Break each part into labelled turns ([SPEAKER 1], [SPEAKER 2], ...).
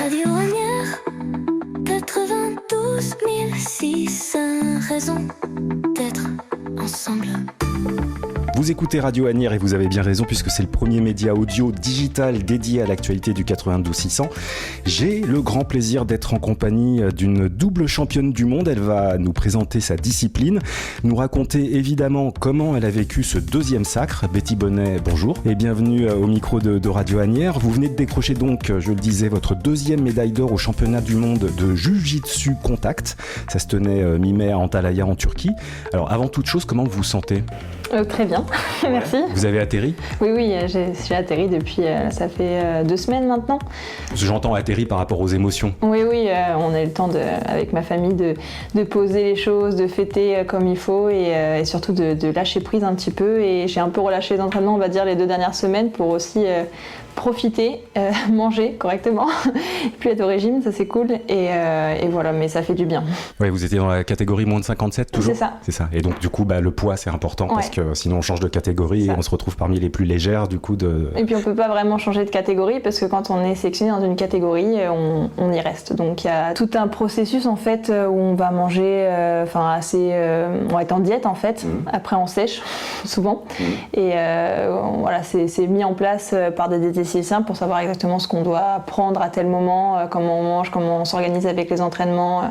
[SPEAKER 1] Radio Asnières, 92 600 raisons d'être ensemble.
[SPEAKER 2] Vous écoutez Radio Asnières et vous avez bien raison puisque c'est le premier média audio digital dédié à l'actualité du 92-600. J'ai le grand plaisir d'être en compagnie d'une double championne du monde. Elle va nous présenter sa discipline, nous raconter évidemment comment elle a vécu ce deuxième sacre. Betty Bonnet, bonjour et bienvenue au micro de Radio Asnières. Vous venez de décrocher donc, je le disais, votre deuxième médaille d'or au championnat du monde de Jiu-Jitsu Contact. Ça se tenait mi-mai à Antalya en Turquie. Alors avant toute chose, comment vous vous sentez ?
[SPEAKER 3] Très bien, merci.
[SPEAKER 2] Vous avez atterri ?
[SPEAKER 3] Oui, j'ai atterri depuis, ça fait 2 semaines maintenant.
[SPEAKER 2] J'entends atterri par rapport aux émotions.
[SPEAKER 3] Oui, on a eu le temps avec ma famille de poser les choses, de fêter comme il faut et surtout de lâcher prise un petit peu. Et j'ai un peu relâché les entraînements, on va dire, les 2 dernières semaines pour aussi profiter, manger correctement, puis être au régime, ça c'est cool. Et voilà, mais ça fait du bien.
[SPEAKER 2] Oui, vous étiez dans la catégorie moins de 57 toujours ?
[SPEAKER 3] C'est ça.
[SPEAKER 2] Et donc du coup, le poids c'est important parce que sinon on change de catégorie et on se retrouve parmi les plus légères du coup de... Et
[SPEAKER 3] puis on peut pas vraiment changer de catégorie parce que quand on est sélectionné dans une catégorie, on y reste. Donc il y a tout un processus en fait où on va manger, on va être en diète en fait. Après on sèche souvent et voilà, c'est mis en place par des diététiciens pour savoir exactement ce qu'on doit prendre à tel moment, comment on mange, comment on s'organise avec les entraînements.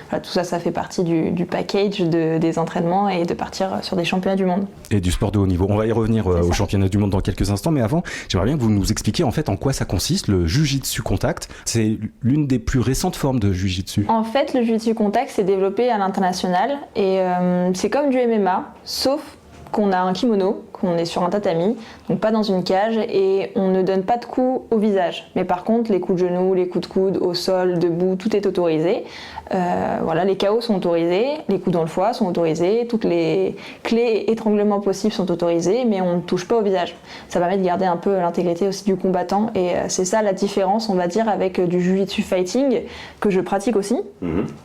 [SPEAKER 3] Voilà, tout ça, ça fait partie du package des entraînements et de partir sur des championnats du monde.
[SPEAKER 2] Et du sport de haut niveau. On va y revenir au championnat du monde dans quelques instants, mais avant, j'aimerais bien que vous nous expliquiez en fait en quoi ça consiste, le Jiu-Jitsu Contact. C'est l'une des plus récentes formes de Jiu-Jitsu.
[SPEAKER 3] En fait, le Jiu-Jitsu Contact s'est développé à l'international et c'est comme du MMA, sauf qu'on a un kimono, qu'on est sur un tatami, donc pas dans une cage, et on ne donne pas de coups au visage. Mais par contre, les coups de genoux, les coups de coude, au sol, debout, tout est autorisé. Voilà, les KO sont autorisés, les coups dans le foie sont autorisés, toutes les clés et étranglements possibles sont autorisés, mais on ne touche pas au visage. Ça permet de garder un peu l'intégrité aussi du combattant, et c'est ça la différence, on va dire, avec du Jiu-Jitsu Fighting, que je pratique aussi,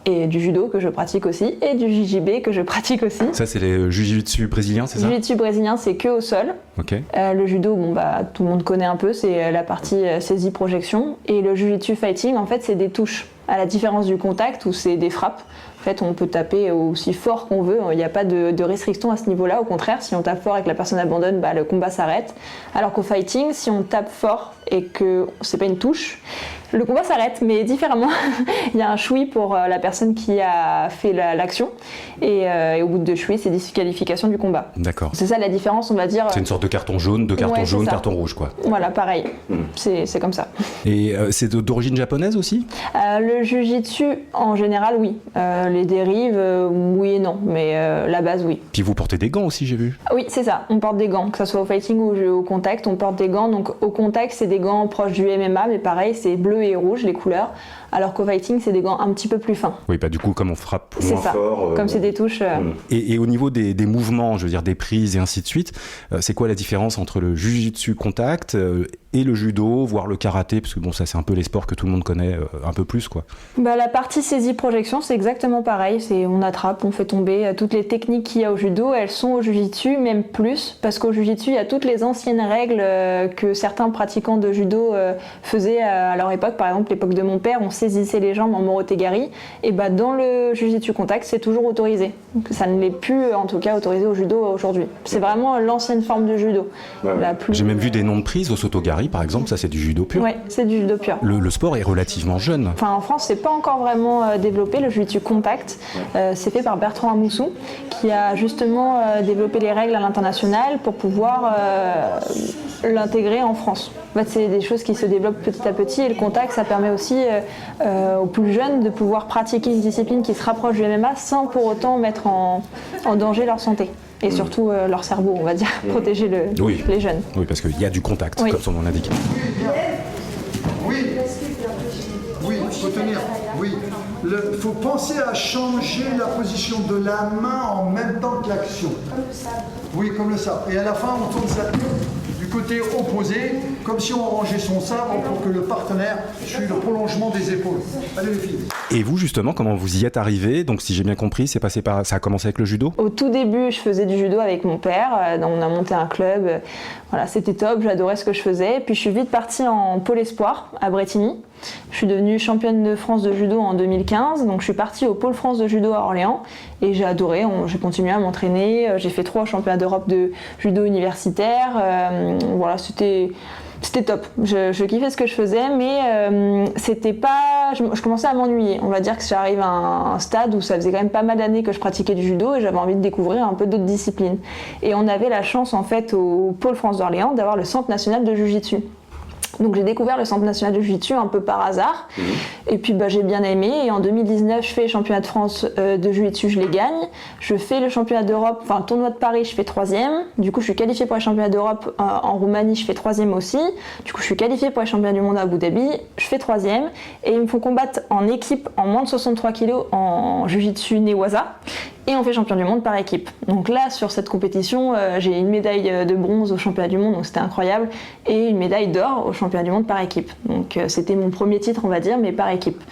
[SPEAKER 3] et du Judo, que je pratique aussi, et du JJB, que je pratique aussi.
[SPEAKER 2] Ça, c'est les Jiu-Jitsu brésiliens, c'est ça ?
[SPEAKER 3] Jiu-Jitsu brésilien, c'est que au sol.
[SPEAKER 2] Okay.
[SPEAKER 3] Le judo, tout le monde connaît un peu, c'est la partie saisie-projection. Et le Jiu-Jitsu Fighting, en fait, c'est des touches. À la différence du contact, où c'est des frappes. En fait, on peut taper aussi fort qu'on veut, il n'y a pas de restriction à ce niveau-là. Au contraire, si on tape fort et que la personne abandonne, le combat s'arrête. Alors qu'au fighting, si on tape fort et que c'est pas une touche, le combat s'arrête, mais différemment. Il y a un choui pour la personne qui a fait l'action, et au bout de 2 chouis, c'est disqualification du combat.
[SPEAKER 2] D'accord.
[SPEAKER 3] C'est ça la différence, on va dire.
[SPEAKER 2] C'est une sorte de carton jaune, carton rouge, quoi.
[SPEAKER 3] Voilà, pareil. C'est comme ça.
[SPEAKER 2] Et c'est d'origine japonaise aussi ?
[SPEAKER 3] Le Jiu-Jitsu, en général, oui. Les dérives, oui et non, mais la base, oui.
[SPEAKER 2] Puis vous portez des gants aussi, j'ai vu.
[SPEAKER 3] Oui, c'est ça. On porte des gants, que ce soit au fighting ou au contact, on porte des gants. Donc au contact, c'est des gants proches du MMA, mais pareil, c'est bleu et rouge, les couleurs. Alors qu'au fighting, c'est des gants un petit peu plus fins.
[SPEAKER 2] Oui, du coup, comme on frappe moins fort...
[SPEAKER 3] Comme c'est des touches...
[SPEAKER 2] Et au niveau des mouvements, je veux dire des prises et ainsi de suite, c'est quoi la différence entre le Jiu-Jitsu Contact et le judo, voire le karaté, parce que ça c'est un peu les sports que tout le monde connaît un peu plus, quoi.
[SPEAKER 3] La partie saisie-projection, c'est exactement pareil. On attrape, on fait tomber. Toutes les techniques qu'il y a au judo, elles sont au Jiu-Jitsu, même plus, parce qu'au Jiu-Jitsu, il y a toutes les anciennes règles que certains pratiquants de judo faisaient à leur époque. Par exemple, l'époque de mon père, on saisissait les jambes en morotegari, et dans le Jiu-Jitsu Contact, c'est toujours autorisé. Donc, ça ne l'est plus, en tout cas, autorisé au judo aujourd'hui. C'est vraiment l'ancienne forme de judo.
[SPEAKER 2] J'ai même vu des noms de prises au sotogari, par exemple, ça c'est du judo pur.
[SPEAKER 3] Oui, c'est du judo pur.
[SPEAKER 2] Le sport est relativement jeune.
[SPEAKER 3] En France, c'est pas encore vraiment développé, le Jiu-Jitsu Contact. C'est fait par Bertrand Amoussou, qui a justement développé les règles à l'international pour pouvoir l'intégrer en France. En fait, c'est des choses qui se développent petit à petit, et le contact, ça permet aussi aux plus jeunes de pouvoir pratiquer une discipline qui se rapproche du MMA sans pour autant mettre en danger leur santé. Et surtout leur cerveau, on va dire, protéger les jeunes.
[SPEAKER 2] Oui, parce qu'il y a du contact, comme son nom l'indique.
[SPEAKER 4] Oui, il faut tenir. Oui, il faut penser à changer la position de la main en même temps que l'action. Comme le sabre. Oui, comme le sabre. Et à la fin, on tourne sa tête du côté opposé, comme si on rangeait son sabre pour que le partenaire suive le prolongement des épaules. Allez les filles.
[SPEAKER 2] Et vous justement, comment vous y êtes arrivé? Donc si j'ai bien compris, ça a commencé avec le judo?
[SPEAKER 3] Au tout début, je faisais du judo avec mon père, on a monté un club, voilà, c'était top, j'adorais ce que je faisais. Puis je suis vite partie en pôle espoir à Bretigny. Je suis devenue championne de France de judo en 2015, donc je suis partie au pôle France de judo à Orléans et j'ai adoré, j'ai continué à m'entraîner, j'ai fait 3 championnats d'Europe de judo universitaire, voilà, c'était top, je kiffais ce que je faisais, mais c'était pas, je commençais à m'ennuyer. On va dire que j'arrive à un stade où ça faisait quand même pas mal d'années que je pratiquais du judo et j'avais envie de découvrir un peu d'autres disciplines. Et on avait la chance en fait au pôle France d'Orléans d'avoir le Centre national de Jiu-Jitsu. Donc j'ai découvert le Centre national de Jiu-Jitsu un peu par hasard, et puis j'ai bien aimé, et en 2019 je fais le championnat de France de Jiu-Jitsu, je les gagne, je fais le championnat d'Europe, enfin le tournoi de Paris, je fais 3e, du coup je suis qualifiée pour les championnats d'Europe en Roumanie, je fais 3e aussi, du coup je suis qualifiée pour les championnats du monde à Abu Dhabi, je fais 3e, et ils me font combattre en équipe en moins de 63 kg en Jiu-Jitsu Newaza, et on fait champion du monde par équipe. Donc là, sur cette compétition, j'ai une médaille de bronze au championnat du monde, donc c'était incroyable, et une médaille d'or au championnat du monde par équipe. Donc c'était mon premier titre, on va dire, mais par équipe.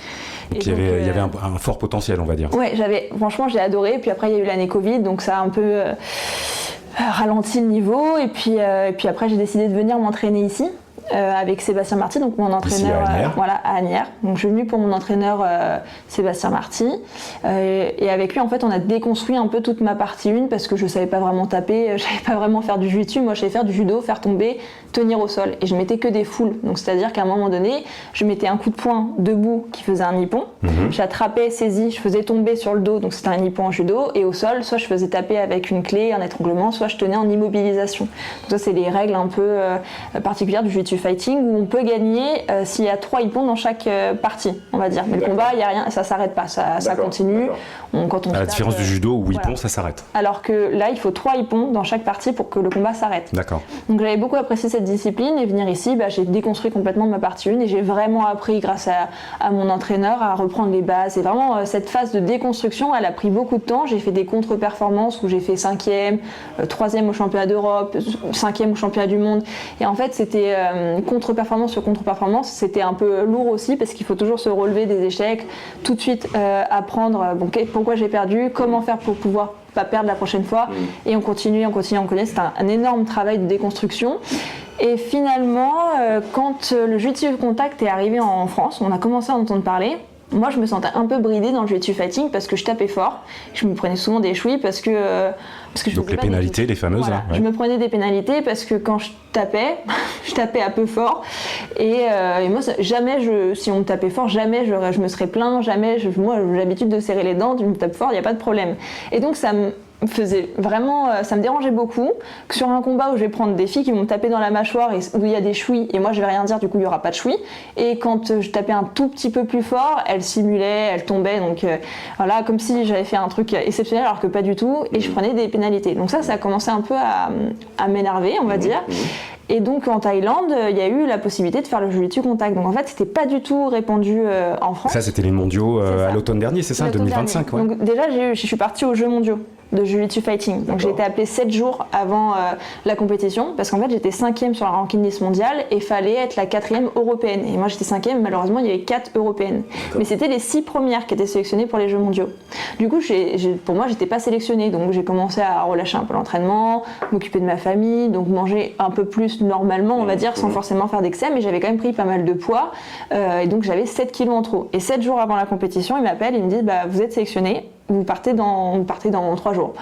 [SPEAKER 2] Donc il y avait un fort potentiel, on va dire.
[SPEAKER 3] Ouais, franchement, j'ai adoré. Puis après, il y a eu l'année Covid, donc ça a un peu ralenti le niveau. Et puis après, j'ai décidé de venir m'entraîner ici. Avec Sébastien Marty, donc mon entraîneur à Asnières. Donc je suis venue pour mon entraîneur Sébastien Marty et avec lui en fait on a déconstruit un peu toute ma partie 1 parce que je savais pas vraiment taper, je savais pas vraiment faire du jiu-jitsu, moi je savais faire du judo, faire tomber, tenir au sol et je mettais que des foules. Donc c'est-à-dire qu'à un moment donné, je mettais un coup de poing debout qui faisait un nippon, j'attrapais, saisie, je faisais tomber sur le dos, donc c'était un nippon en judo, et au sol, soit je faisais taper avec une clé, un étranglement, soit je tenais en immobilisation. Donc ça c'est les règles un peu particulières du jiu-jitsu fighting où on peut gagner s'il y a 3 hippons dans chaque partie, on va dire. Mais le combat, il n'y a rien, ça s'arrête pas, ça continue. Quand on
[SPEAKER 2] à la différence du judo où hippon, ça s'arrête.
[SPEAKER 3] Alors que là, il faut 3 hippons dans chaque partie pour que le combat s'arrête.
[SPEAKER 2] D'accord.
[SPEAKER 3] Donc j'avais beaucoup apprécié cette discipline et venir ici, j'ai déconstruit complètement ma partie 1 et j'ai vraiment appris grâce à mon entraîneur à reprendre les bases. Et vraiment, cette phase de déconstruction, elle a pris beaucoup de temps. J'ai fait des contre-performances où j'ai fait 5e, 3e au championnat d'Europe, 5e au championnat du monde. Et en fait, c'était contre-performance sur contre-performance, c'était un peu lourd aussi parce qu'il faut toujours se relever des échecs, tout de suite apprendre pourquoi j'ai perdu, comment faire pour pouvoir pas perdre la prochaine fois, et on continue. C'est un énorme travail de déconstruction. Et finalement, quand le jiu-jitsu contact est arrivé en France, on a commencé à en entendre parler. Moi, je me sentais un peu bridée dans le jiu-jitsu fighting parce que je tapais fort. Je me prenais souvent des chouilles parce que je
[SPEAKER 2] donc les pénalités, les fameuses.
[SPEAKER 3] Voilà. Je me prenais des pénalités parce que quand je tapais un peu fort. Et moi, jamais, si on me tapait fort, jamais je me serais plaint, jamais. Moi, j'ai l'habitude de serrer les dents, tu me tapes fort, il n'y a pas de problème. Et donc, ça me faisait vraiment, ça me dérangeait beaucoup que sur un combat où je vais prendre des filles qui vont me taper dans la mâchoire et où il y a des chouilles et moi je vais rien dire, du coup il y aura pas de chouilles, et quand je tapais un tout petit peu plus fort, elles simulaient, elles tombaient, donc voilà, comme si j'avais fait un truc exceptionnel alors que pas du tout, et je prenais des pénalités. Donc ça a commencé un peu à m'énerver, on va dire. Et donc en Thaïlande, il y a eu la possibilité de faire le jiu-jitsu contact. Donc en fait, c'était pas du tout répandu en France.
[SPEAKER 2] Ça, c'était les mondiaux à l'automne dernier, c'est ça, 2025. Ouais.
[SPEAKER 3] Donc déjà, je suis partie aux Jeux mondiaux de jiu-jitsu fighting. Donc j'ai été appelée 7 jours avant la compétition parce qu'en fait j'étais 5e sur la ranking list mondiale et fallait être la 4e européenne. Et moi j'étais 5e, malheureusement il y avait 4 européennes. Mais c'était les 6 premières qui étaient sélectionnées pour les Jeux mondiaux. Du coup pour moi j'étais pas sélectionnée, donc j'ai commencé à relâcher un peu l'entraînement, m'occuper de ma famille, donc manger un peu plus normalement on va dire, sans forcément faire d'excès, mais j'avais quand même pris pas mal de poids et donc j'avais 7 kilos en trop. Et 7 jours avant la compétition, ils m'appellent, ils me disent vous êtes sélectionnés, vous partez dans 3 jours.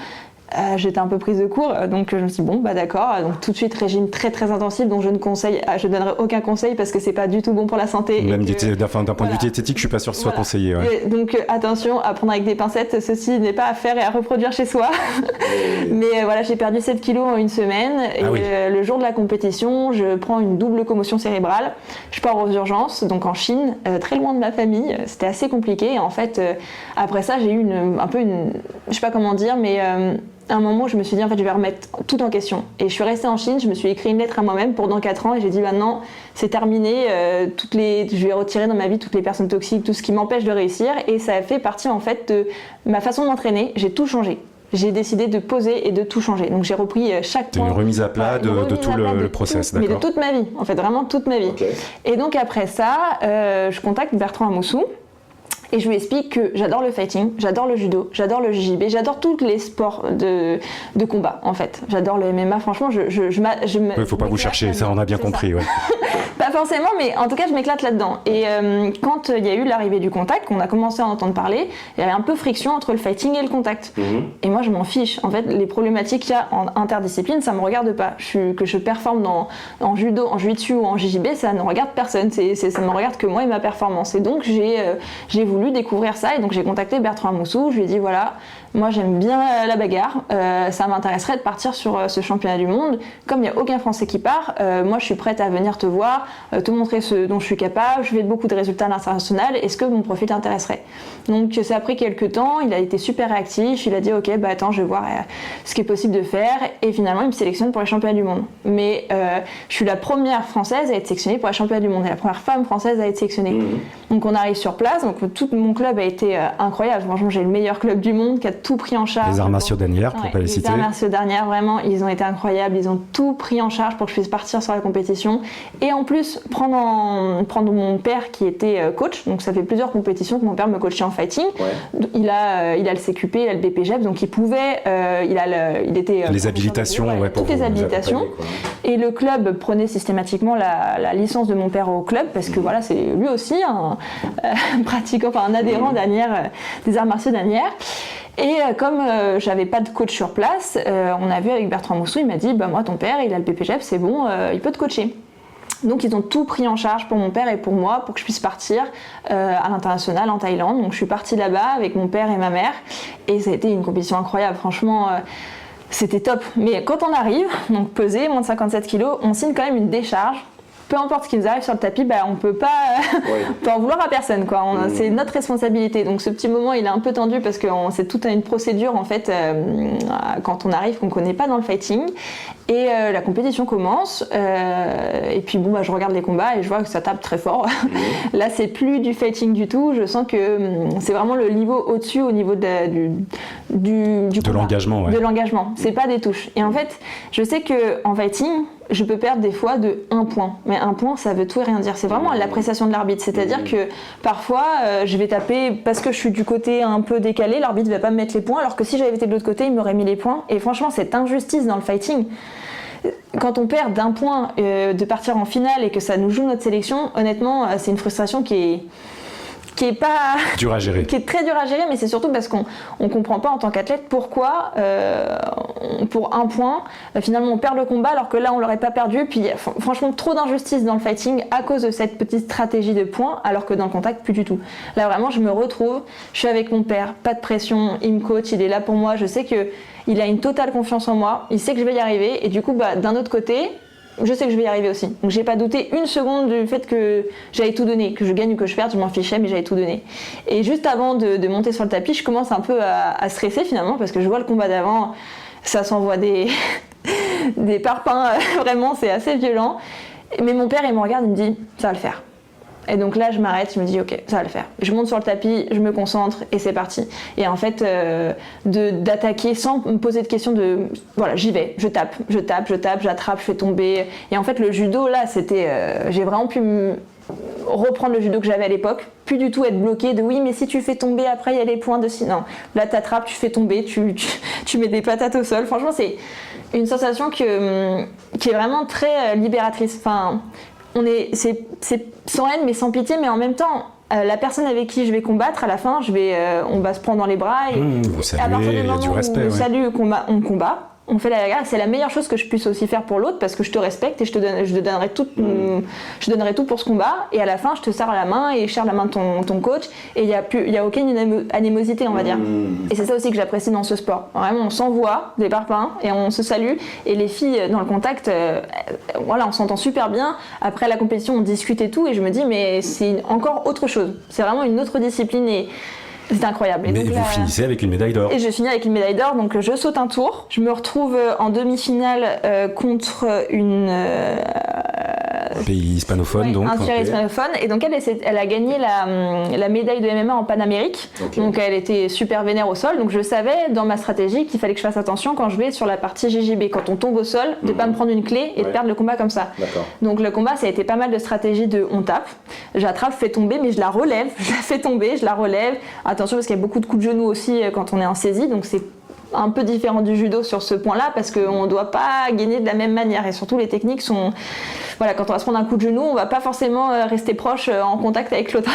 [SPEAKER 3] J'étais un peu prise de court, donc je me suis dit d'accord, donc tout de suite régime très très intensif, dont je donnerai aucun conseil parce que c'est pas du tout bon pour la santé.
[SPEAKER 2] Même d'un point de vue diététique, je suis pas sûre que ce soit conseillé. Ouais.
[SPEAKER 3] Donc attention, à prendre avec des pincettes, ceci n'est pas à faire et à reproduire chez soi. Mais voilà, j'ai perdu 7 kilos en une semaine et le jour de la compétition, je prends une double commotion cérébrale. Je pars aux urgences, donc en Chine, très loin de ma famille, c'était assez compliqué. Et en fait, après ça, j'ai eu je sais pas comment dire, mais à un moment où je me suis dit en fait je vais remettre tout en question, et je suis restée en Chine, je me suis écrit une lettre à moi-même pendant 4 ans et j'ai dit maintenant c'est terminé, je vais retirer dans ma vie toutes les personnes toxiques, tout ce qui m'empêche de réussir, et ça a fait partie en fait de ma façon de m'entraîner. J'ai tout changé. j'ai décidé de poser et de tout changer. Donc j'ai repris chaque point.
[SPEAKER 2] C'est une remise à plat de tout le process,
[SPEAKER 3] mais
[SPEAKER 2] d'accord.
[SPEAKER 3] de toute ma vie, en fait, vraiment toute ma vie.
[SPEAKER 2] Okay.
[SPEAKER 3] Et donc après ça, je contacte Bertrand Amoussou. Et je lui explique que j'adore le fighting, j'adore le judo, j'adore le JJB, j'adore tous les sports de combat en fait. J'adore le MMA, franchement,
[SPEAKER 2] Il faut pas vous chercher, ça on a bien compris. Ouais.
[SPEAKER 3] Pas forcément, mais en tout cas je m'éclate là-dedans. Et quand il y a eu l'arrivée du contact, qu'on a commencé à en entendre parler, il y avait un peu friction entre le fighting et le contact. Et moi je m'en fiche. En fait, les problématiques qu'il y a en interdiscipline, ça me regarde pas. Que je performe en judo, en jiu-jitsu ou en JJB, ça ne regarde personne. Ça ne regarde que moi et ma performance. Et donc j'ai voulu découvrir ça, et donc j'ai contacté Bertrand Amoussou. Je lui ai dit voilà, moi j'aime bien la bagarre, ça m'intéresserait de partir sur ce championnat du monde. Comme il n'y a aucun Français qui part, moi je suis prête à venir te voir, te montrer ce dont je suis capable, je fais beaucoup de résultats à l'international, est-ce que mon profil t'intéresserait? Donc ça a pris quelques temps, il a été super réactif, il a dit ok, bah attends, je vais voir ce qui est possible de faire, et finalement il me sélectionne pour les championnats du monde. Mais je suis la première Française à être sélectionnée pour les championnats du monde, et la première femme française à être sélectionnée. Donc on arrive sur place, donc tout mon club a été incroyable, franchement j'ai le meilleur club du monde qui a tout pris en charge.
[SPEAKER 2] Les arts martiaux d'Asnières, pour pas les citer.
[SPEAKER 3] Les arts martiaux d'Asnières, vraiment, ils ont été incroyables, ils ont tout pris en charge pour que je puisse partir sur la compétition. Et en plus, prendre mon père qui était coach, donc ça fait plusieurs compétitions que mon père me coachait en fighting. Ouais. Il a le CQP, il a le BPGEP, donc il pouvait, il était...
[SPEAKER 2] les habilitations, ouais,
[SPEAKER 3] toutes les habilitations. Et le club prenait systématiquement la licence de mon père au club, parce que voilà, c'est lui aussi un pratiquant, enfin un adhérent d'Asnières, des arts martiaux d'Asnières. Et comme j'avais pas de coach sur place, on a vu avec Bertrand Amoussou, il m'a dit bah moi ton père il a le BPGEP, c'est bon, il peut te coacher. Donc ils ont tout pris en charge pour mon père et pour moi pour que je puisse partir à l'international en Thaïlande. Donc je suis partie là-bas avec mon père et ma mère, et ça a été une compétition incroyable, franchement c'était top. Mais quand on arrive, donc pesé, moins de 57 kilos, on signe quand même une décharge. Peu importe ce qui nous arrive sur le tapis, bah, on peut pas on peut en vouloir à personne, quoi. C'est notre responsabilité. Donc ce petit moment, il est un peu tendu parce que c'est toute une procédure en fait quand on arrive qu'on connaît pas dans le fighting. Et la compétition commence. Et puis bon, bah, je regarde les combats et je vois que ça tape très fort. Là, c'est plus du fighting du tout. Je sens que c'est vraiment le niveau au-dessus, au niveau de
[SPEAKER 2] l'engagement. Ouais.
[SPEAKER 3] De l'engagement. C'est pas des touches. Et en fait, je sais que en fighting, je peux perdre des fois de 1 point. Mais 1 point, ça veut tout et rien dire. C'est vraiment l'appréciation de l'arbitre. C'est-à-dire que parfois, je vais taper parce que je suis du côté un peu décalé, l'arbitre va pas me mettre les points, alors que si j'avais été de l'autre côté, il m'aurait mis les points. Et franchement, cette injustice dans le fighting, quand on perd d'1 point de partir en finale et que ça nous joue notre sélection, honnêtement, c'est une frustration qui est pas
[SPEAKER 2] dur à gérer.
[SPEAKER 3] Qui est très dur à gérer, mais c'est surtout parce qu'on comprend pas en tant qu'athlète pourquoi pour 1 point finalement on perd le combat alors que là on l'aurait pas perdu. Puis franchement trop d'injustice dans le fighting à cause de cette petite stratégie de points, alors que dans le contact plus du tout. Là vraiment je me retrouve, je suis avec mon père, pas de pression, il me coach, il est là pour moi, je sais que il a une totale confiance en moi, il sait que je vais y arriver, et du coup bah, d'un autre côté je sais que je vais y arriver aussi. Donc j'ai pas douté une seconde du fait que j'avais tout donné, que je gagne ou que je perde, je m'en fichais, mais j'avais tout donné. Et juste avant de monter sur le tapis, je commence un peu à stresser finalement, parce que je vois le combat d'avant, ça s'envoie des parpaings, vraiment c'est assez violent. Mais mon père il me regarde, il me dit ça va le faire. Et donc là, je m'arrête, je me dis ok, ça va le faire. Je monte sur le tapis, je me concentre et c'est parti. Et en fait, d'attaquer sans me poser de questions voilà, j'y vais, je tape, j'attrape, je fais tomber. Et en fait, le judo, là, c'était, j'ai vraiment pu reprendre le judo que j'avais à l'époque, plus du tout être bloqué de oui, mais si tu fais tomber après, il y a les points de si. Non, là, t'attrapes, tu fais tomber, tu mets des patates au sol. Franchement, c'est une sensation qui est vraiment très libératrice. Enfin, c'est sans haine mais sans pitié, mais en même temps la personne avec qui je vais combattre à la fin, on va se prendre dans les bras et
[SPEAKER 2] vous saluez,
[SPEAKER 3] à partir du moment
[SPEAKER 2] du respect,
[SPEAKER 3] où on combat, on fait la bagarre. C'est la meilleure chose que je puisse aussi faire pour l'autre, parce que je te respecte et je donnerai tout pour ce combat, et à la fin je te serre la main et je serre la main de ton coach, et il y a aucune animosité, on va dire. Et c'est ça aussi que j'apprécie dans ce sport. Vraiment on s'envoie des parpaings et on se salue, et les filles dans le contact voilà, on s'entend super bien. Après la compétition on discute et tout, et je me dis mais c'est encore autre chose, c'est vraiment une autre discipline, et c'est incroyable. Et
[SPEAKER 2] mais
[SPEAKER 3] donc,
[SPEAKER 2] vous finissez avec une médaille d'or.
[SPEAKER 3] Et je finis avec une médaille d'or, donc je saute un tour. Je me retrouve en demi-finale contre une
[SPEAKER 2] pays hispanophone, donc.
[SPEAKER 3] Un tiers hispanophone. Et donc elle a gagné la médaille de MMA en Panamérique. Donc elle était super vénère au sol. Donc je savais dans ma stratégie qu'il fallait que je fasse attention quand je vais sur la partie JJB, quand on tombe au sol, de pas me prendre une clé et de perdre le combat comme ça. Donc le combat, ça a été pas mal de stratégies de on tape, j'attrape, fais tomber, mais je la relève, je la fais tomber, je la relève. Attention parce qu'il y a beaucoup de coups de genoux aussi quand on est en saisie, donc c'est un peu différent du judo sur ce point-là parce qu'on ne doit pas gagner de la même manière et surtout les techniques sont... Voilà, quand on va se prendre un coup de genou, on va pas forcément rester proche en contact avec l'autre.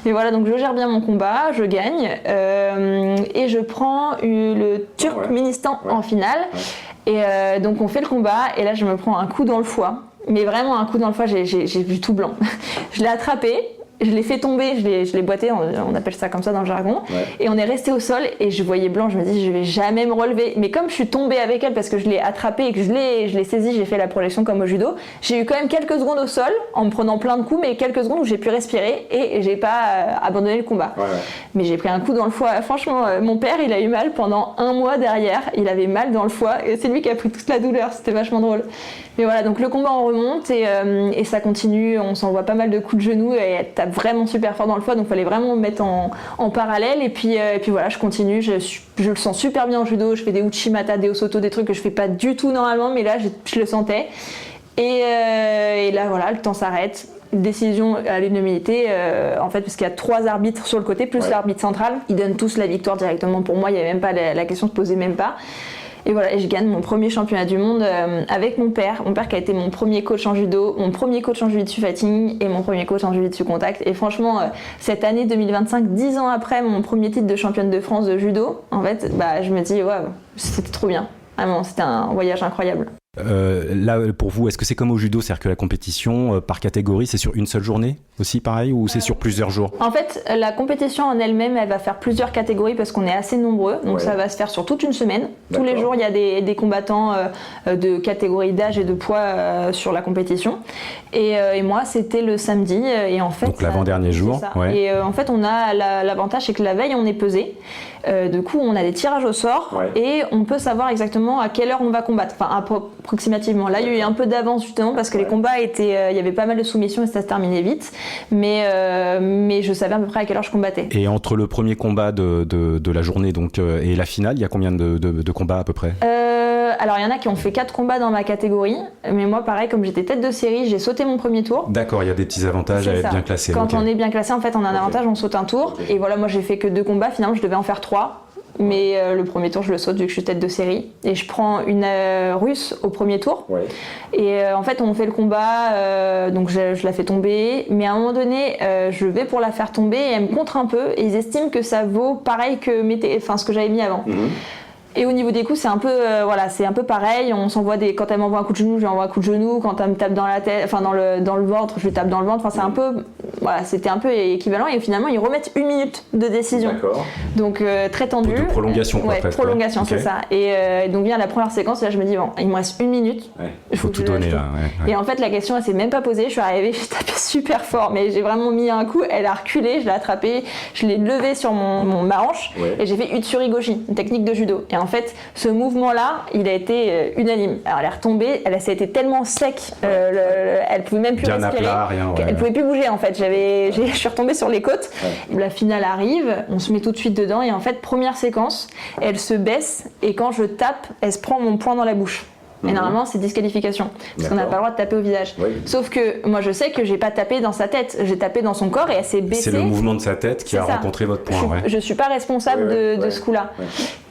[SPEAKER 3] Et voilà, donc je gère bien mon combat, je gagne et je prends le Turkménistan en finale. Et donc on fait le combat et là je me prends un coup dans le foie. Mais vraiment un coup dans le foie, j'ai vu tout blanc. Je l'ai attrapé. Je l'ai fait tomber, je l'ai boité, on appelle ça comme ça dans le jargon, et on est resté au sol et je voyais blanc, je me dis je vais jamais me relever. Mais comme je suis tombée avec elle parce que je l'ai attrapée et que je l'ai saisie, j'ai fait la projection comme au judo, j'ai eu quand même quelques secondes au sol en me prenant plein de coups, mais quelques secondes où j'ai pu respirer et j'ai pas abandonné le combat. Mais j'ai pris un coup dans le foie. Franchement, mon père il a eu mal pendant 1 mois derrière, il avait mal dans le foie et c'est lui qui a pris toute la douleur, c'était vachement drôle. Mais voilà, donc le combat on remonte et ça continue, on s'envoie pas mal de coups de genoux et elle tape vraiment super fort dans le foie, donc il fallait vraiment me mettre en parallèle et puis voilà, je continue, je le sens super bien en judo, je fais des uchimata, des osoto, des trucs que je fais pas du tout normalement, mais là je le sentais et là voilà, le temps s'arrête. Décision à l'unanimité en fait parce qu'il y a 3 arbitres sur le côté plus l'arbitre central, ils donnent tous la victoire directement pour moi, il n'y avait même pas la question se posait même pas. Et voilà, et je gagne mon premier championnat du monde avec mon père qui a été mon premier coach en judo, mon premier coach en jiu-jitsu fighting et mon premier coach en jiu-jitsu contact. Et franchement, cette année 2025, 10 ans après mon premier titre de championne de France de judo, en fait, je me dis, waouh, c'était trop bien. Vraiment, c'était un voyage incroyable.
[SPEAKER 2] Là, pour vous, est-ce que c'est comme au judo, c'est-à-dire que la compétition par catégorie, c'est sur une seule journée aussi, pareil, ou c'est sur plusieurs jours?
[SPEAKER 3] En fait, la compétition en elle-même, elle va faire plusieurs catégories parce qu'on est assez nombreux, donc ça va se faire sur toute une semaine. Tous les jours, il y a des combattants de catégorie d'âge et de poids sur la compétition. Et moi, c'était le samedi. Et en fait,
[SPEAKER 2] donc l'avant-dernier jour.
[SPEAKER 3] Et en fait, on a l'avantage, c'est que la veille, on est pesé. Du coup, on a des tirages au sort et on peut savoir exactement à quelle heure on va combattre. Enfin, approximativement. Là, il y a eu un peu d'avance justement parce que les combats étaient, il y avait pas mal de soumissions et ça se terminait vite. Mais je savais à peu près à quelle heure je combattais.
[SPEAKER 2] Et entre le premier combat de la journée donc et la finale, il y a combien de combats à peu près?
[SPEAKER 3] Alors, il y en a qui ont fait 4 combats dans ma catégorie, mais moi, pareil, comme j'étais tête de série, j'ai sauté mon premier tour.
[SPEAKER 2] D'accord, il y a des petits avantages à être bien classé.
[SPEAKER 3] Quand on est bien classé, en fait, on a un avantage, on saute un tour. Et voilà, moi, j'ai fait que 2 combats. Finalement, je devais en faire 3. Mais le premier tour, je le saute vu que je suis tête de série. Et je prends une russe au premier tour. Et en fait, on fait le combat, donc je la fais tomber. Mais à un moment donné, je vais pour la faire tomber et elle me contre un peu. Et ils estiment que ça vaut pareil que ce que j'avais mis avant. Et au niveau des coups, c'est un peu, c'est un peu pareil. On s'envoie quand elle m'envoie un coup de genou, je lui envoie un coup de genou. Quand elle me tape dans la tête, enfin dans le ventre, je lui tape dans le ventre. Enfin, c'est un peu, c'était un peu équivalent. Et finalement, ils remettent 1 minute de décision. D'accord. Donc très tendu.
[SPEAKER 2] De prolongation, quoi. Presque,
[SPEAKER 3] prolongation, c'est ça. Et donc bien la première séquence, là, je me dis bon, il me reste 1 minute.
[SPEAKER 2] Il faut tout donner là.
[SPEAKER 3] Et en fait, la question, elle s'est même pas posée. Je suis arrivée, j'ai tapé super fort, mais j'ai vraiment mis un coup. Elle a reculé, je l'ai attrapée, je l'ai levée sur ma hanche et j'ai fait Utsuri-goshi, une technique de judo. Et en fait, ce mouvement-là, il a été unanime. Alors, elle est retombée, ça a été tellement sec, elle pouvait même plus
[SPEAKER 2] bien
[SPEAKER 3] respirer.
[SPEAKER 2] Bien à plat, rien.
[SPEAKER 3] Elle pouvait plus bouger en fait. Je suis retombée sur les côtes. La finale arrive, on se met tout de suite dedans et en fait, première séquence, elle se baisse et quand je tape, elle se prend mon poing dans la bouche. Et normalement, c'est disqualification, parce qu'on n'a pas le droit de taper au visage. Sauf que moi, je sais que j'ai pas tapé dans sa tête, j'ai tapé dans son corps et elle s'est baissée.
[SPEAKER 2] C'est le mouvement de sa tête qui a rencontré votre poing.
[SPEAKER 3] Je suis pas responsable de ce coup-là.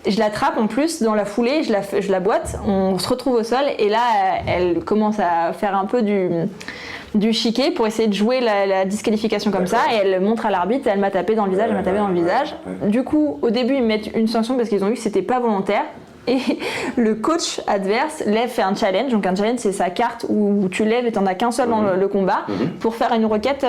[SPEAKER 3] Je l'attrape en plus dans la foulée, je la boite, on se retrouve au sol et là, elle commence à faire un peu du chiquet pour essayer de jouer la disqualification comme ça et elle montre à l'arbitre, elle m'a tapé dans le visage, elle m'a tapé dans le visage. Du coup, au début, ils me mettent une sanction parce qu'ils ont vu que c'était pas volontaire. Et le coach adverse fait un challenge. Donc un challenge, c'est sa carte où tu lèves et t'en as qu'un seul dans le combat pour faire une requête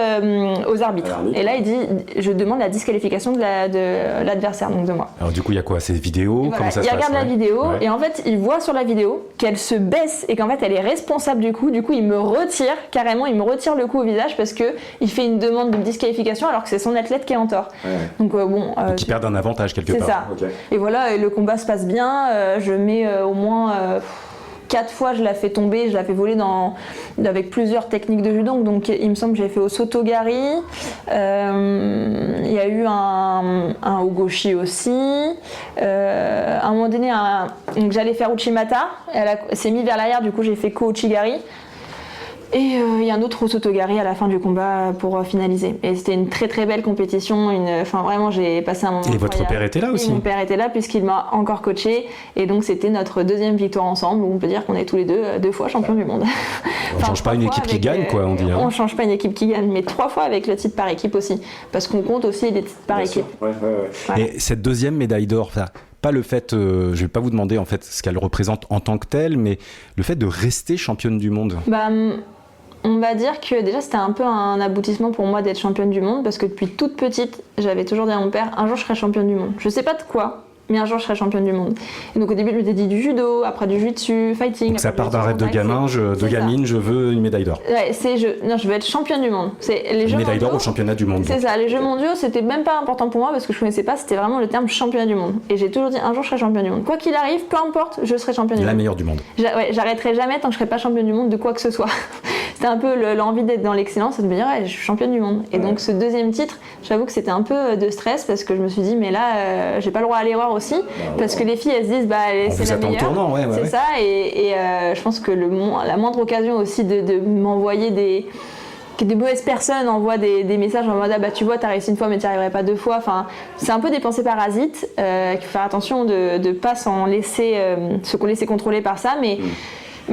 [SPEAKER 3] aux arbitres. Et là, il dit, je demande la disqualification de l'adversaire, donc de moi.
[SPEAKER 2] Alors du coup, il y a quoi? Ces vidéos?
[SPEAKER 3] Voilà.
[SPEAKER 2] Comment ça se passe?
[SPEAKER 3] Il regarde la vidéo et en fait, il voit sur la vidéo qu'elle se baisse et qu'en fait, elle est responsable du coup. Du coup, il me retire carrément, il me retire le coup au visage parce que il fait une demande de disqualification alors que c'est son athlète qui est en tort. Donc bon.
[SPEAKER 2] Donc ils perdent un avantage quelque part.
[SPEAKER 3] C'est ça. Et voilà, et le combat se passe bien. Je mets au moins 4 fois je la fais tomber, je la fais voler avec plusieurs techniques de judo. Donc il me semble que j'ai fait au Sotogari, il y a eu un Ogoshi aussi, à un moment donné donc j'allais faire Uchimata, elle s'est mise vers l'arrière, du coup j'ai fait Ko Uchigari. Et il y a un autre au Sotogari à la fin du combat pour finaliser. Et c'était une très très belle compétition. Enfin vraiment, j'ai passé un moment incroyable.
[SPEAKER 2] Et votre père était là aussi?
[SPEAKER 3] Et mon père était là puisqu'il m'a encore coaché. Et donc c'était notre deuxième victoire ensemble. Où on peut dire qu'on est tous les deux fois champions du monde.
[SPEAKER 2] On change pas une équipe qui gagne, quoi, on dit.
[SPEAKER 3] On change pas une équipe qui gagne, mais 3 fois avec le titre par équipe aussi. Parce qu'on compte aussi les titres par équipe.
[SPEAKER 2] Voilà. Et cette deuxième médaille d'or, pas le fait, je vais pas vous demander en fait ce qu'elle représente en tant que telle, mais le fait de rester championne du monde.
[SPEAKER 3] On va dire que déjà c'était un peu un aboutissement pour moi d'être championne du monde parce que depuis toute petite, j'avais toujours dit à mon père un jour je serai championne du monde. Je sais pas de quoi, mais un jour je serai championne du monde. Et donc au début je m'étais dit du judo, après du jiu-jitsu, fighting.
[SPEAKER 2] Donc ça part d'un rêve de gamin, de gamine, je veux une médaille d'or.
[SPEAKER 3] Ouais, je veux être championne du monde.
[SPEAKER 2] Une médaille d'or au championnat du monde.
[SPEAKER 3] C'est ça, les Jeux mondiaux c'était même pas important pour moi parce que je connaissais pas, c'était vraiment le terme championnat du monde. Et j'ai toujours dit un jour je serai championne du monde. Quoi qu'il arrive, peu importe, je serai championne du monde.
[SPEAKER 2] La meilleure du monde.
[SPEAKER 3] J'arrêterai jamais tant que je serai pas championne du monde de quoi que ce soit. C'était un peu l'envie d'être dans l'excellence et de me dire je suis championne du monde. Et donc ce deuxième titre, j'avoue que c'était un peu de stress parce que je me suis dit mais là j'ai pas le droit à l'erreur aussi parce que les filles elles se disent c'est la meilleure.
[SPEAKER 2] Tournant,
[SPEAKER 3] c'est ça et je pense que la moindre occasion aussi de m'envoyer des mauvaises personnes envoient des messages en mode tu vois t'as réussi une fois mais t'y arriverais pas 2 fois. Enfin c'est un peu des pensées parasites. Il faut faire attention de pas se laisser contrôler par ça mais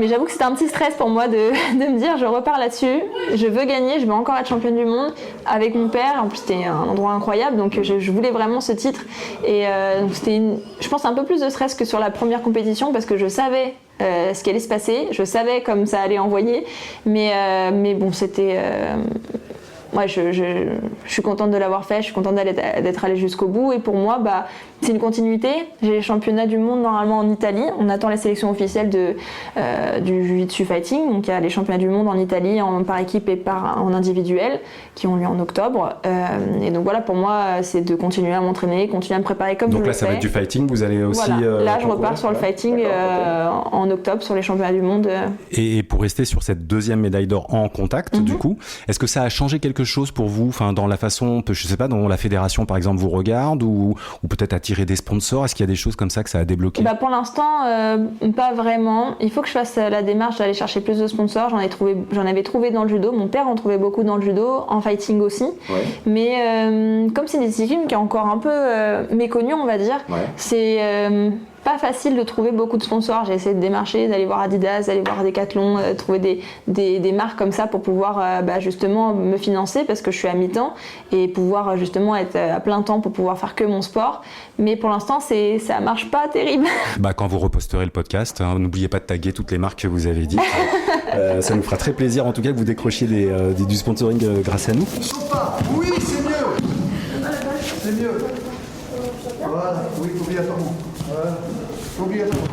[SPEAKER 3] j'avoue que c'était un petit stress pour moi de me dire je repars là-dessus, je veux gagner, je veux encore être championne du monde avec mon père. En plus c'était un endroit incroyable donc je voulais vraiment ce titre et donc c'était je pense un peu plus de stress que sur la première compétition parce que je savais ce qui allait se passer, je savais comme ça allait envoyer mais bon c'était moi je suis contente de l'avoir fait, je suis contente d'être allée jusqu'au bout et pour moi c'est une continuité. J'ai les championnats du monde normalement en Italie, on attend la sélection officielle du Jiu-Jitsu Fighting, donc il y a les championnats du monde en Italie par équipe et en individuel qui ont lieu en octobre et donc voilà pour moi c'est de continuer à m'entraîner, continuer à me préparer comme je le fais.
[SPEAKER 2] Donc là ça va être du fighting, vous allez aussi...
[SPEAKER 3] Voilà. Là je repars sur le fighting en octobre sur les championnats du monde.
[SPEAKER 2] Et pour rester sur cette deuxième médaille d'or en contact du coup, est-ce que ça a changé quelque chose pour vous, dans la façon, je sais pas, dont la fédération par exemple vous regarde ou peut-être attirer des sponsors? Est-ce qu'il y a des choses comme ça que ça a débloqué?
[SPEAKER 3] Pour l'instant, pas vraiment. Il faut que je fasse la démarche d'aller chercher plus de sponsors. J'en avais trouvé dans le judo. Mon père en trouvait beaucoup dans le judo, en fighting aussi. Ouais. Mais comme c'est une discipline qui est encore un peu méconnue, on va dire, c'est pas facile de trouver beaucoup de sponsors. J'ai essayé de démarcher, d'aller voir Adidas, d'aller voir Decathlon, trouver des marques comme ça pour pouvoir justement me financer parce que je suis à mi-temps et pouvoir justement être à plein temps pour pouvoir faire que mon sport. Mais pour l'instant, ça marche pas terrible.
[SPEAKER 2] Quand vous reposterez le podcast, n'oubliez pas de taguer toutes les marques que vous avez dites. Ça nous fera très plaisir en tout cas que vous décrochiez du sponsoring grâce à nous.
[SPEAKER 4] Sopa, oui, c'est mieux. C'est mieux. Voilà, oui, obligatoirement. Voilà. Obligatoirement.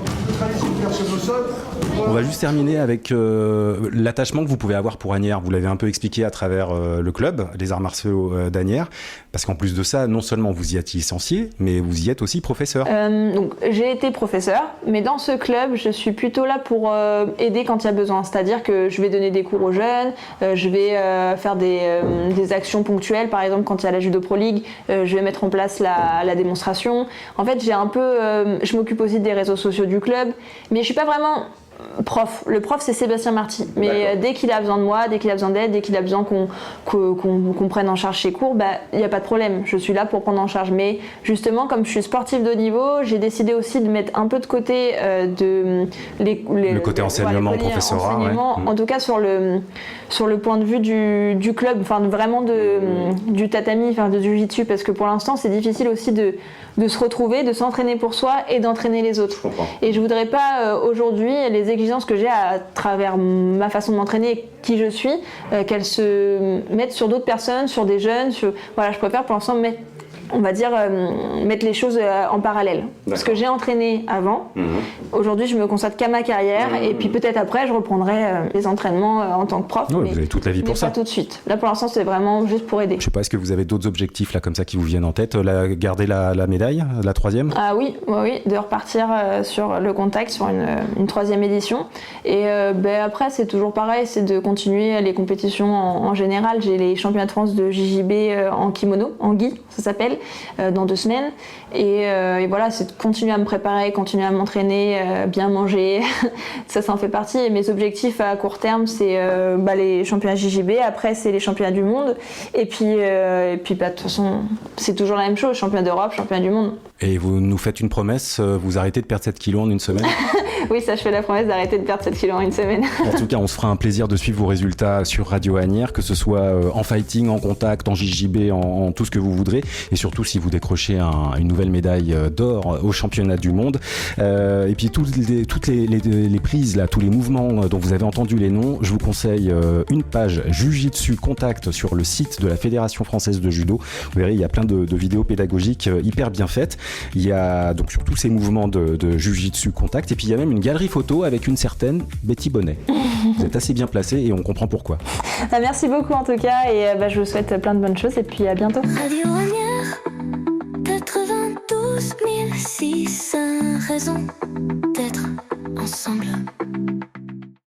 [SPEAKER 2] On va juste terminer avec l'attachement que vous pouvez avoir pour Asnières. Vous l'avez un peu expliqué à travers le club, les arts martiaux d'Asnières. Parce qu'en plus de ça, non seulement vous y êtes licencié, mais vous y êtes aussi professeur. Donc
[SPEAKER 3] j'ai été professeur, mais dans ce club, je suis plutôt là pour aider quand il y a besoin. C'est-à-dire que je vais donner des cours aux jeunes, je vais faire des actions ponctuelles. Par exemple, quand il y a la Judo Pro League, je vais mettre en place la démonstration. En fait, je m'occupe aussi des réseaux sociaux du club, mais je suis pas vraiment prof. Le prof c'est Sébastien Marty, mais dès qu'il a besoin de moi, dès qu'il a besoin d'aide, dès qu'il a besoin qu'on prenne en charge ses cours, il n'y a pas de problème, je suis là pour prendre en charge. Mais justement comme je suis sportive de haut niveau, j'ai décidé aussi de mettre un peu de côté
[SPEAKER 2] le côté enseignement, professorat,
[SPEAKER 3] en tout cas sur le point de vue du club, enfin vraiment du tatami, du jiu-jitsu, parce que pour l'instant c'est difficile aussi de se retrouver, de s'entraîner pour soi et d'entraîner les autres. Et je voudrais pas aujourd'hui les exigences que j'ai à travers ma façon de m'entraîner, qui je suis, qu'elles se mettent sur d'autres personnes, sur des jeunes. Voilà, je préfère pour l'instant mettre on va dire, mettre les choses en parallèle. Parce que j'ai entraîné avant. Aujourd'hui, je me consacre qu'à ma carrière. Et puis peut-être après, je reprendrai les entraînements en tant que prof.
[SPEAKER 2] Oui, vous avez toute la vie pour ça.
[SPEAKER 3] Pas tout de suite. Là, pour l'instant, c'est vraiment juste pour aider.
[SPEAKER 2] Je sais pas, est-ce que vous avez d'autres objectifs là comme ça qui vous viennent en tête? Garder la médaille, la 3e?
[SPEAKER 3] Ah oui, de repartir sur le contact, sur une 3e édition. Et après, c'est toujours pareil, c'est de continuer les compétitions en général. J'ai les championnats de France de JJB en kimono, en gi, ça s'appelle, dans 2 semaines. Et voilà, c'est de continuer à me préparer, continuer à m'entraîner, bien manger. Ça en fait partie. Et mes objectifs à court terme, c'est les championnats JJB. Après, c'est les championnats du monde. Et puis, de toute façon, c'est toujours la même chose. Championnat d'Europe, championnat du monde.
[SPEAKER 2] Et vous nous faites une promesse, vous arrêtez de perdre 7 kilos en une semaine?
[SPEAKER 3] Oui, ça, je fais la promesse d'arrêter de perdre 7 kilos en une semaine.
[SPEAKER 2] En tout cas, on se fera un plaisir de suivre vos résultats sur Radio Asnières, que ce soit en fighting, en contact, en JJB, en tout ce que vous voudrez. Et surtout, si vous décrochez une nouvelle médaille d'or au championnat du monde. Et puis, toutes les prises, là, tous les mouvements dont vous avez entendu les noms, je vous conseille une page Jiu-Jitsu Contact sur le site de la Fédération Française de Judo. Vous verrez, il y a plein de vidéos pédagogiques hyper bien faites. Il y a donc sur tous ces mouvements de Jiu-Jitsu Contact. Et puis, il y a même une galerie photo avec une certaine Betty Bonnet. Vous êtes assez bien placé et on comprend pourquoi.
[SPEAKER 3] Merci beaucoup en tout cas et je vous souhaite plein de bonnes choses et puis à bientôt.
[SPEAKER 1] Radio Asnières, 92 600 raisons d'être ensemble.